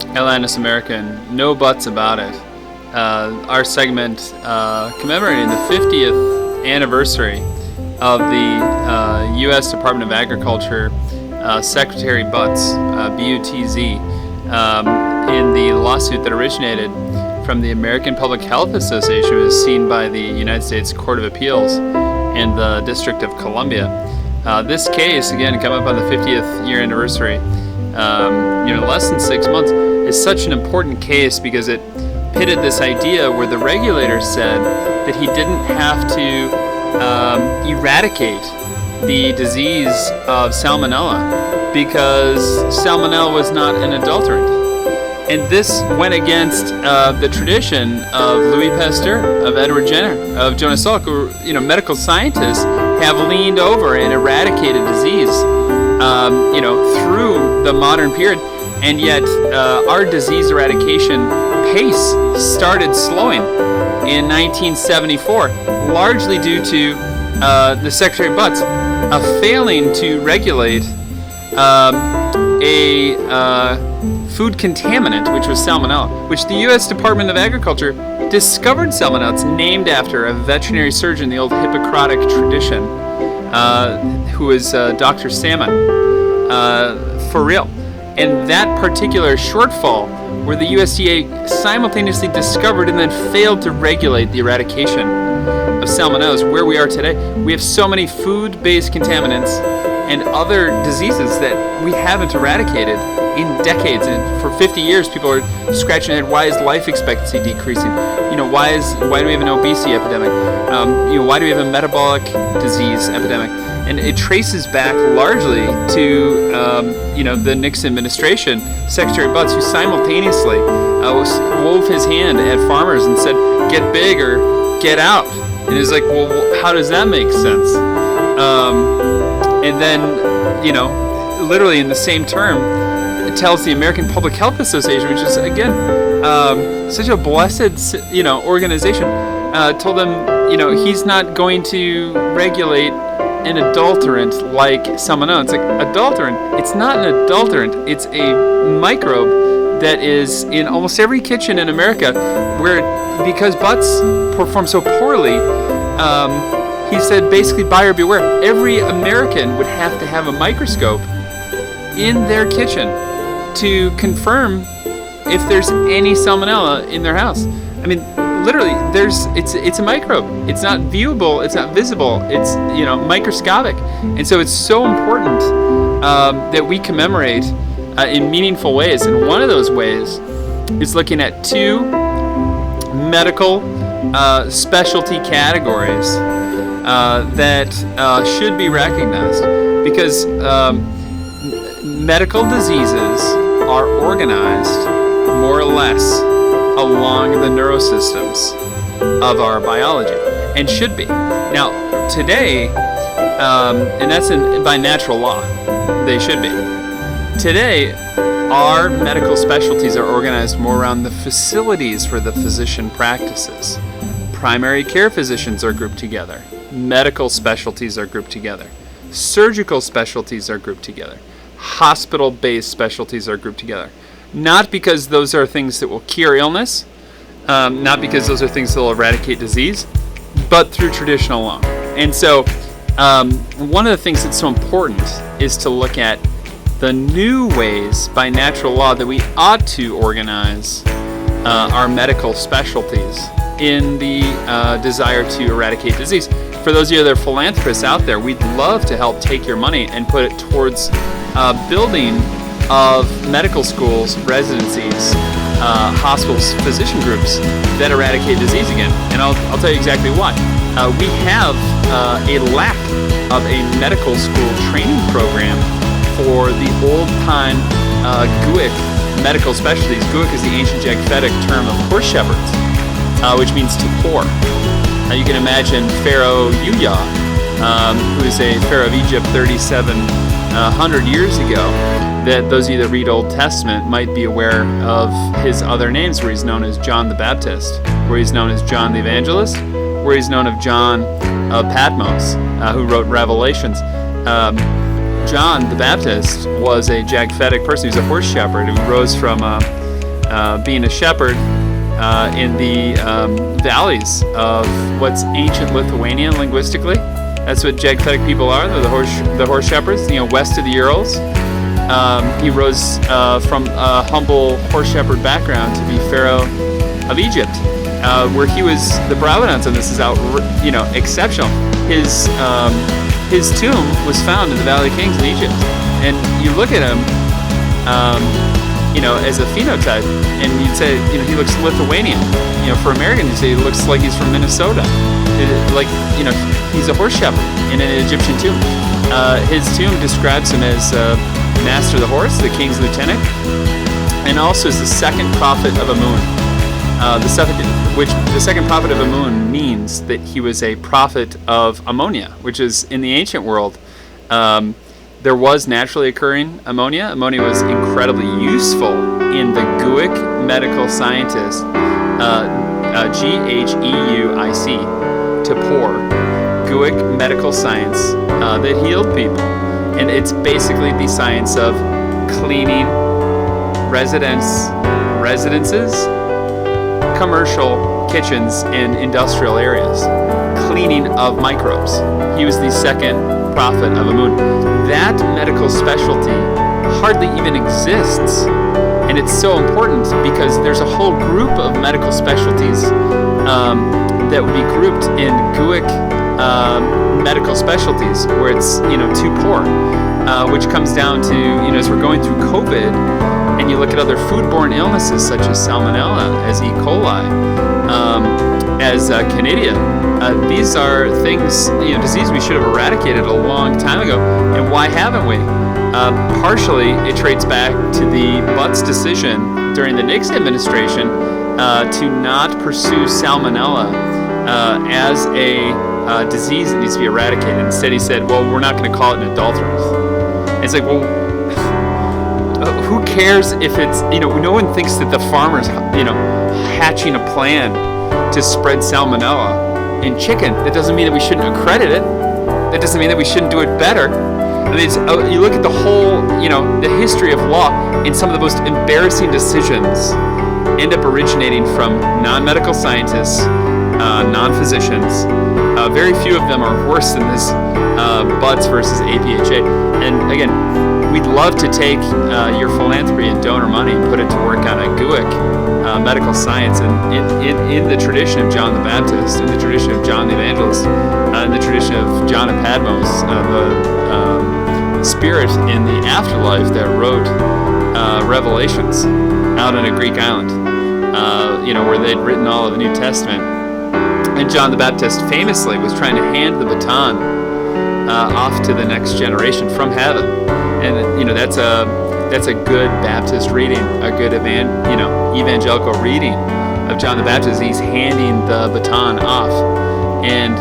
Atlantis American, no buts about it. Our segment commemorating the 50th anniversary of the U.S. Department of Agriculture Secretary Butz, B-U-T-Z, in the lawsuit that originated from the American Public Health Association, was seen by the United States Court of Appeals in the District of Columbia. This case, again, coming up on the 50th year anniversary, less than 6 months, is such an important case because it pitted this idea where the regulator said that he didn't have to eradicate the disease of salmonella because salmonella was not an adulterant. And this went against the tradition of Louis Pasteur, of Edward Jenner, of Jonas Salk, who, medical scientists have leaned over and eradicated disease, through the modern period. And yet, our disease eradication pace started slowing in 1974, largely due to the Secretary Butz failing to regulate a food contaminant, which was salmonella, which the U.S. Department of Agriculture discovered salmonella. It's named after a veterinary surgeon, the old Hippocratic tradition, who is Dr. Salmon, for real. And that particular shortfall, where the USDA simultaneously discovered and then failed to regulate the eradication of salmonella, is where we are today. We have so many food-based contaminants and other diseases that we haven't eradicated in decades. And for 50 years, people are scratching their head, why is life expectancy decreasing? Why do we have an obesity epidemic? Why do we have a metabolic disease epidemic? And it traces back largely to, the Nixon administration, Secretary Butz, who simultaneously wove his hand at farmers and said, get big or get out. And it was like, well, how does that make sense? And then, literally in the same term, it tells the American Public Health Association, which is, again, such a blessed, organization, told them, he's not going to regulate an adulterant like salmonella. It's like, adulterant? It's not an adulterant. It's a microbe that is in almost every kitchen in America, where, because Butz performed so poorly, he said, basically, buyer beware. Every American would have to have a microscope in their kitchen to confirm if there's any salmonella in their house. I mean, literally, it's a microbe. It's not viewable. It's not visible. It's microscopic. And so it's so important that we commemorate in meaningful ways. And one of those ways is looking at two medical specialty categories that should be recognized, because medical diseases are organized more or less along the neurosystems of our biology, and should be. Now, today, and that's by natural law, they should be. Today, our medical specialties are organized more around the facilities where the physician practices. Primary care physicians are grouped together. Medical specialties are grouped together. Surgical specialties are grouped together. Hospital-based specialties are grouped together. Not because those are things that will cure illness, not because those are things that will eradicate disease, but through traditional law. And so one of the things that's so important is to look at the new ways by natural law that we ought to organize our medical specialties in the desire to eradicate disease. For those of you that are philanthropists out there, we'd love to help take your money and put it towards building of medical schools, residencies, hospitals, physician groups that eradicate disease again. And I'll tell you exactly why. We have a lack of a medical school training program for the old-time Guic medical specialties. Guic is the ancient Jagvedic term of horse shepherds, which means to pour. You can imagine Pharaoh Yuya, who is a pharaoh of Egypt 3,700 years ago, that those of you that read Old Testament might be aware of his other names, where he's known as John the Baptist, where he's known as John the Evangelist, where he's known of John of Patmos, who wrote Revelations. John the Baptist was a Jagvedic person. He was a horse shepherd who rose from being a shepherd in the valleys of what's ancient Lithuanian linguistically. That's what Jagdpedic people are. They're the horse shepherds, west of the Urals. He rose from a humble horse shepherd background to be Pharaoh of Egypt, where he was. The provenance of this is exceptional. His tomb was found in the Valley of Kings in Egypt, and you look at him, as a phenotype, and you'd say, he looks Lithuanian. For Americans, you'd say he looks like he's from Minnesota. He's a horse shepherd in an Egyptian tomb. His tomb describes him as master of the horse, the king's lieutenant, and also as the second prophet of Amun. The second prophet of Amun means that he was a prophet of ammonia, which is in the ancient world. There was naturally occurring ammonia. Ammonia was incredibly useful in the Guic medical scientist, G-H-E-U-I-C, to pour, Guic medical science that healed people. And it's basically the science of cleaning residences, commercial kitchens, and industrial areas. Cleaning of microbes. He was the second prophet of Amun. That medical specialty hardly even exists. And it's so important because there's a whole group of medical specialties that would be grouped in Guic medical specialties where it's too poor, which comes down to as we're going through COVID, and you look at other foodborne illnesses such as salmonella, as E. coli, as canidia. These are things, disease we should have eradicated a long time ago. And why haven't we? Partially, it traces back to the Butz decision during the Nixon administration to not pursue salmonella as a disease that needs to be eradicated. Instead, he said, well, we're not going to call it an adulterant. And it's like, well, who cares if it's, no one thinks that the farmer's, hatching a plan to spread salmonella in chicken. That doesn't mean that we shouldn't accredit it. That doesn't mean that we shouldn't do it better. I mean, you look at the whole, the history of law, and some of the most embarrassing decisions end up originating from non-medical scientists, non-physicians. Very few of them are worse than this Butz versus APHA. And again, we'd love to take your philanthropy and donor money and put it to work on a Guic medical science, and in the tradition of John the Baptist, in the tradition of John the Evangelist, in the tradition of John of Patmos, the spirit in the afterlife that wrote Revelations out on a Greek island, where they'd written all of the New Testament. And John the Baptist famously was trying to hand the baton off to the next generation from heaven. And that's a good Baptist reading, a good evangelical reading of John the Baptist. He's handing the baton off, and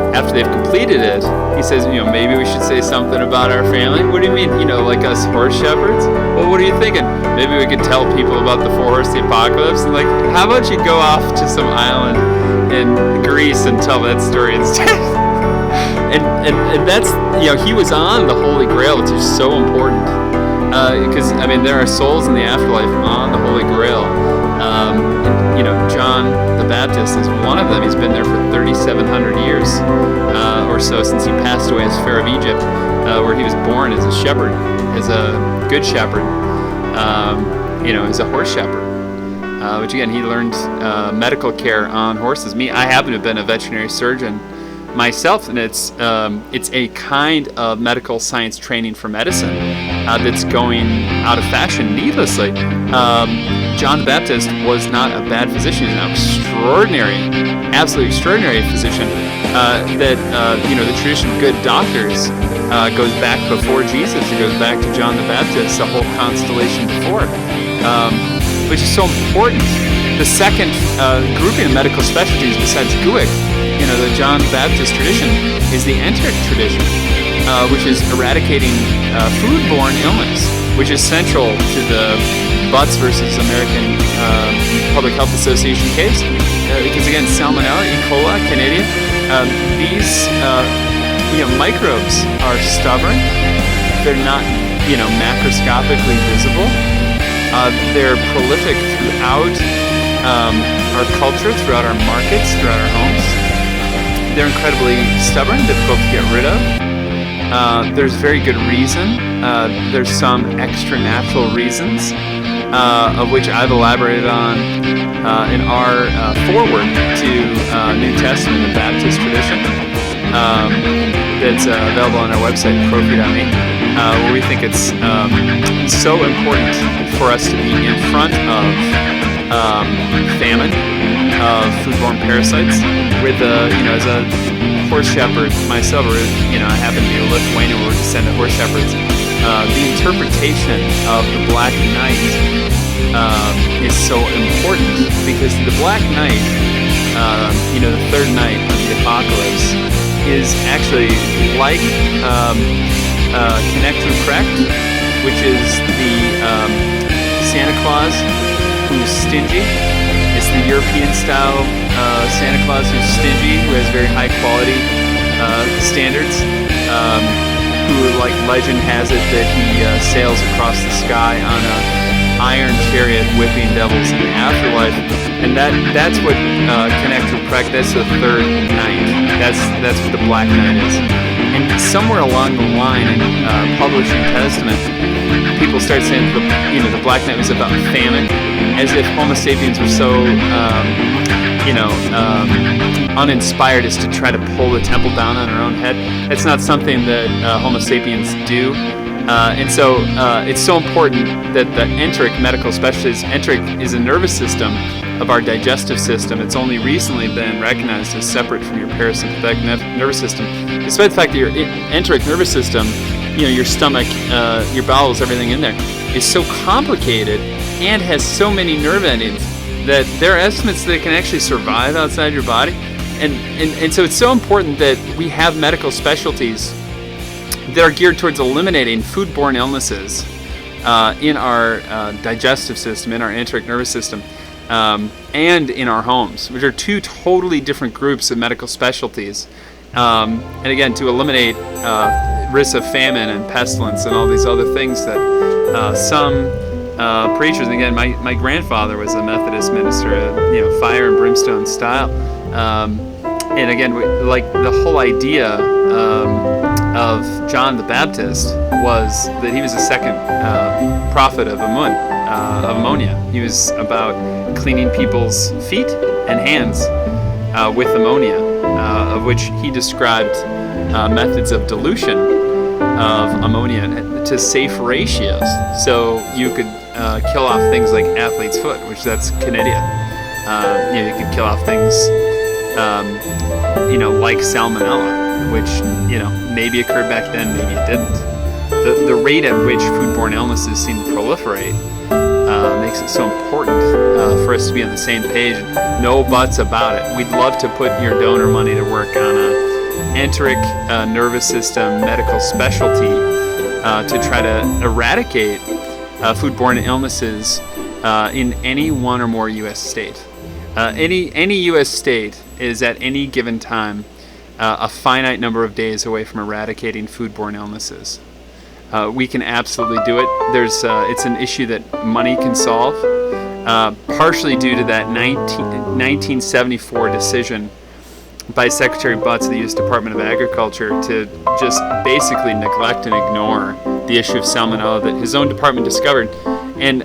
after they've completed it, he says, maybe we should say something about our family. What do you mean, like us horse shepherds? Well, what are you thinking? Maybe we could tell people about the four horse the apocalypse, and how about you go off to some island in Greece and tell that story instead? And that's, he was on the Holy Grail, which is so important. Because, there are souls in the afterlife on the Holy Grail. John the Baptist is one of them. He's been there for 3,700 years or so since he passed away as Pharaoh of Egypt, where he was born as a shepherd, as a good shepherd, as a horse shepherd. Which again, he learned medical care on horses. I happen to have been a veterinary surgeon myself, and it's a kind of medical science training for medicine that's going out of fashion needlessly. John the Baptist was not a bad physician. He's an absolutely extraordinary physician. The tradition of good doctors goes back before Jesus. It goes back to John the Baptist, the whole constellation before, which is so important. The second grouping of medical specialties besides Guic, the John Baptist tradition, is the enteric tradition, which is eradicating foodborne illness, which is central to the Butz versus American Public Health Association case. Because again, salmonella, E. coli, canidia, these microbes are stubborn. They're not macroscopically visible. They're prolific throughout our culture, throughout our markets, throughout our homes. They're incredibly stubborn, difficult to get rid of. There's very good reason. There's some extra natural reasons, of which I've elaborated on in our foreword to New Testament and Baptist tradition. That's available on our website, profi.me, where we think it's so important for us to be in front of famine, of foodborne parasites. With as a horse shepherd myself, or I happen to be a Lithuanian where we're descended horse shepherds. The interpretation of the Black Knight is so important, because the Black Knight, the third night of the apocalypse, is actually like Connect and Correct, which is the Santa Claus who's stingy. It's the European-style Santa Claus who's stingy, who has very high-quality standards, who, like legend has it, that he sails across the sky on a iron chariot, whipping devils in the afterlife. And that's what Connect and Correct. That's the third night. That's what the Black Knight is. And somewhere along the line in publishing Testament, people start saying the Black Knight was about famine, as if Homo sapiens were so uninspired as to try to pull the temple down on our own head. It's not something that Homo sapiens do. And so it's so important that the enteric medical specialties, enteric is a nervous system of our digestive system. It's only recently been recognized as separate from your parasympathetic nervous system, despite the fact that your enteric nervous system, your stomach, your bowels, everything in there, is so complicated and has so many nerve endings that there are estimates that it can actually survive outside your body. And so it's so important that we have medical specialties that are geared towards eliminating foodborne illnesses in our digestive system, in our enteric nervous system, and in our homes, which are two totally different groups of medical specialties. And again, to eliminate risks of famine and pestilence and all these other things that some preachers, and again, my grandfather was a Methodist minister, fire and brimstone style. And again, like the whole idea of John the Baptist was that he was the second prophet of ammonia. He was about cleaning people's feet and hands with ammonia, of which he described methods of dilution of ammonia to safe ratios, so you could kill off things like athlete's foot, which that's conidia. You could kill off things like salmonella, which maybe occurred back then, maybe it didn't. The rate at which foodborne illnesses seem to proliferate makes it so important for us to be on the same page. No buts about it. We'd love to put your donor money to work on a enteric nervous system medical specialty to try to eradicate foodborne illnesses in any one or more U.S. state. Any U.S. state is at any given time a finite number of days away from eradicating foodborne illnesses. We can absolutely do it. It's an issue that money can solve, partially due to that 1974 decision by Secretary Butz of the U.S. Department of Agriculture to just basically neglect and ignore the issue of salmonella that his own department discovered. And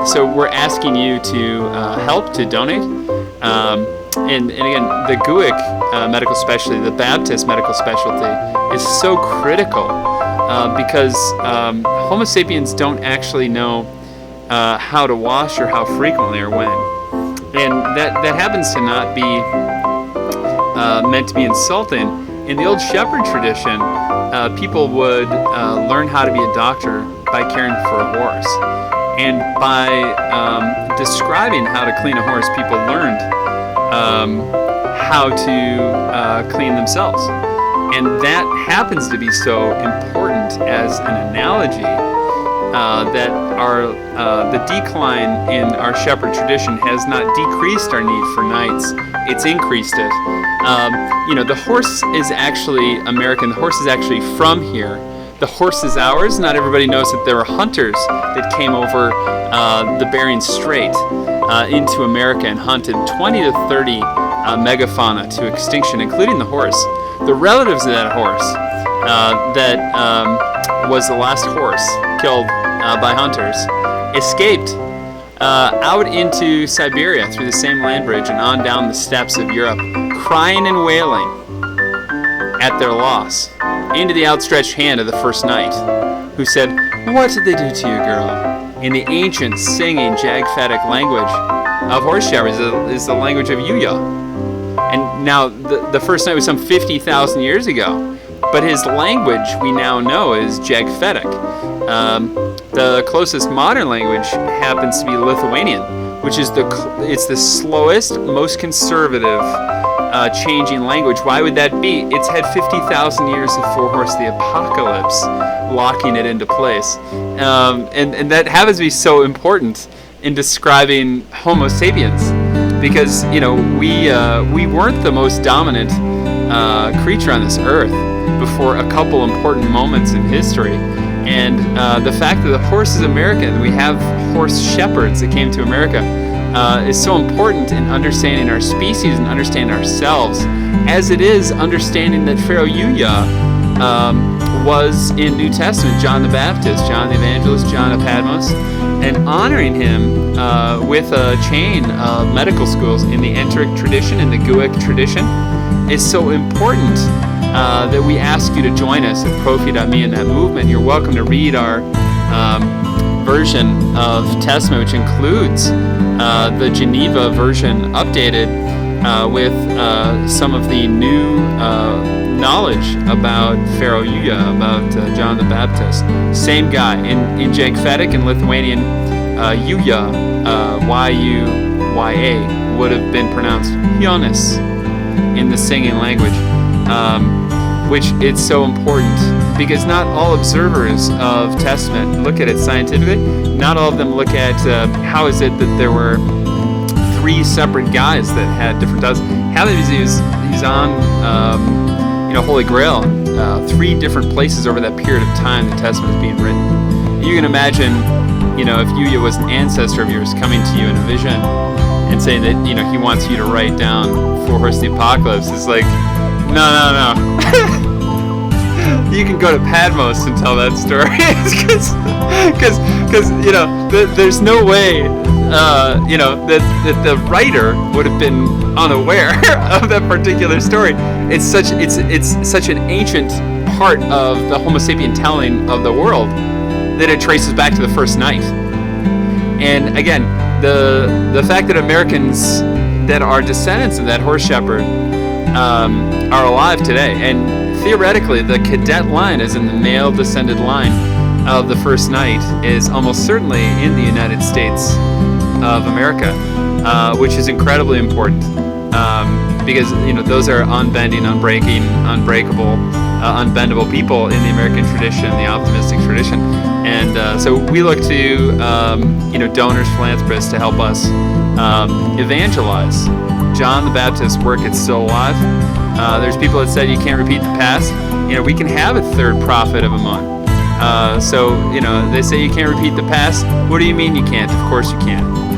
so we're asking you to help, to donate. And again, the GUIC medical specialty, the Baptist medical specialty, is so critical because Homo sapiens don't actually know how to wash or how frequently or when. And that happens to not be meant to be insulting. In the old shepherd tradition, people would learn how to be a doctor by caring for a horse. And by describing how to clean a horse, people learned how to clean themselves. And that happens to be so important as an analogy that the decline in our shepherd tradition has not decreased our need for knights, it's increased it. The horse is actually American. The horse is actually from here. The horse is ours. Not everybody knows that there were hunters that came over the Bering Strait into America and hunted 20 to 30 megafauna to extinction, including the horse. The relatives of that horse, that was the last horse killed by hunters, escaped out into Siberia through the same land bridge and on down the steppes of Europe, crying and wailing at their loss, into the outstretched hand of the first knight, who said, "What did they do to you, girl?" In the ancient singing Jagfetic language of horse shepherds is the language of Yuya. And now the first knight was some 50,000 years ago, but his language we now know is Jagfetic. The closest modern language happens to be Lithuanian, which is it's the slowest, most conservative changing language. Why would that be? It's had 50,000 years of four-horse the apocalypse locking it into place. And that happens to be so important in describing Homo sapiens, because we weren't the most dominant creature on this earth before a couple important moments in history. And the fact that the horse is American, we have horse shepherds that came to America, is so important in understanding our species and understanding ourselves, as it is understanding that Pharaoh Yuya was in New Testament, John the Baptist, John the Evangelist, John of Patmos, and honoring him with a chain of medical schools in the Enteric tradition and the Guic tradition is so important that we ask you to join us at Profi.me in that movement. You're welcome to read our version of Testament, which includes the Geneva version updated with some of the new knowledge about Pharaoh Yuya, about John the Baptist. Same guy. In Jagfetic and Lithuanian, Yuya, Y-U-Y-A, would have been pronounced Hyonis in the singing language, which it's so important because not all observers of Testament look at it scientifically. Not all of them look at how is it that there were three separate guys that had different titles. How is he's on Holy Grail, three different places over that period of time the Testament is being written. You can imagine, if Yuya was an ancestor of yours coming to you in a vision and saying that, he wants you to write down Four Horse the Apocalypse. It's like, no. You can go to Patmos and tell that story, because there's no way that the writer would have been unaware of that particular story. It's such an ancient part of the Homo sapien telling of the world that it traces back to the first night. And again, the fact that Americans that are descendants of that horse shepherd are alive today, and theoretically the cadet line, as in the male descended line of the first knight, is almost certainly in the United States of America, which is incredibly important because those are unbending, unbreaking, unbreakable, unbendable people in the American tradition, the optimistic tradition. And so we look to donors, philanthropists to help us evangelize John the Baptist's work. It's still alive. There's people that said you can't repeat the past. We can have a third prophet of a month. So they say you can't repeat the past. What do you mean you can't? Of course you can.